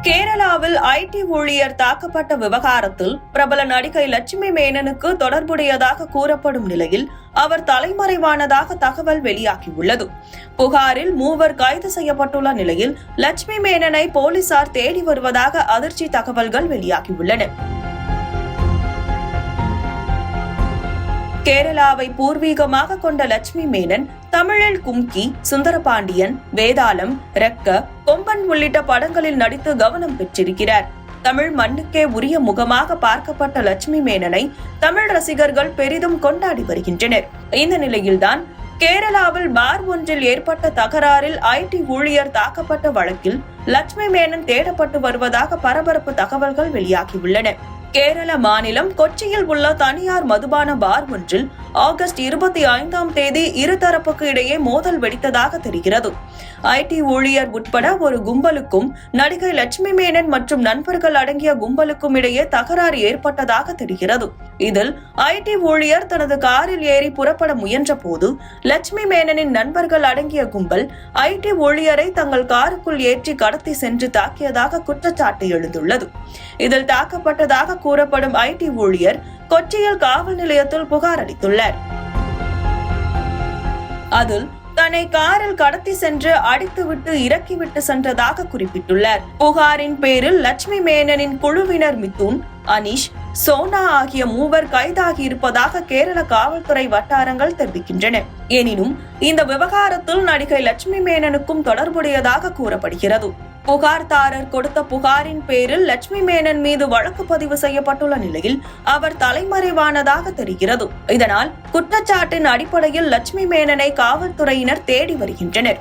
கேரளாவில் ஐடி ஊழியர் தாக்கப்பட்ட விவகாரத்தில் பிரபல நடிகை லட்சுமி மேனனுக்கு தொடர்புடையதாக கூறப்படும் நிலையில் அவர் தலைமறைவானதாக தகவல் வெளியாகியுள்ளது. புகாரில் 3 கைது செய்யப்பட்டுள்ள நிலையில் லட்சுமி மேனனை போலீசார் தேடி வருவதாக அதிர்ச்சி தகவல்கள் வெளியாகியுள்ளன. கேரளாவை பூர்வீகமாக கொண்ட லட்சுமி மேனன் தமிழில் கும்கி, சுந்தரபாண்டியன், வேதாளம், ரெக்க, கொம்பன் உள்ளிட்ட படங்களில் நடித்து கவனம் பெற்றிருக்கிறார். தமிழ் மண்ணுக்கே உரிய முகமாக பார்க்கப்பட்ட லட்சுமி மேனனை தமிழ் ரசிகர்கள் பெரிதும் கொண்டாடி வருகின்றனர். இந்த நிலையில்தான் கேரளாவில் பார் ஒன்றில் ஏற்பட்ட தகராறில் ஐடி ஊழியர் தாக்கப்பட்ட வழக்கில் லட்சுமி மேனன் தேடப்பட்டு வருவதாக பரபரப்பு தகவல்கள் வெளியாகியுள்ளன. கேரள மாநிலம் கொச்சியில் உள்ள தனியார் மதுபான பார் ஒன்றில் ஆகஸ்ட் 25ஆம் தேதி இருதரப்புக்கு இடையே மோதல் வெடித்ததாக தெரிகிறது. ஐடி ஊழியர் உட்பட ஒரு கும்பலுக்கும் நடிகை லட்சுமி மேனன் மற்றும் நண்பர்கள் அடங்கிய கும்பலுக்கும் இடையே தகராறு ஏற்பட்டதாக தெரிகிறது. இதில் ஐடி ஊழியர் தனது காரில் ஏறி புறப்பட முயன்ற போது லட்சுமி மேனனின் நண்பர்கள் அடங்கிய கும்பல் ஐடி ஊழியரை தங்கள் காருக்குள் ஏற்றி கடத்தி சென்று தாக்கியதாக குற்றச்சாட்டு எழுந்துள்ளது. இதில் தாக்கப்பட்டதாக கூறப்படும் ஐடி ஊழியர் கொச்சியில் காவல் நிலையத்தில் புகார் அளித்துள்ளார். அதில் தன்னை காரில் கடத்தி சென்று அடித்துவிட்டு இறக்கிவிட்டு சென்றதாக குறிப்பிட்டுள்ளார். புகாரின் பேரில் லட்சுமி மேனனின் குழுவினர் மிதுன், அனீஷ், சோனா ஆகிய 3 கைதாகி இருப்பதாக கேரள காவல்துறை வட்டாரங்கள் தெரிவிக்கின்றன. எனினும் இந்த விவகாரத்தில் நடிகை லட்சுமி மேனனுக்கும் தொடர்புடையதாக கூறப்படுகிறது. புகார்தாரர் கொடுத்த புகாரின் பேரில் லட்சுமி மேனன் மீது வழக்கு பதிவு செய்யப்பட்டுள்ள நிலையில் அவர் தலைமறைவானதாக தெரிகிறது. இதனால் குற்றச்சாட்டின் அடிப்படையில் லட்சுமி மேனனை காவல்துறையினர் தேடி வருகின்றனர்.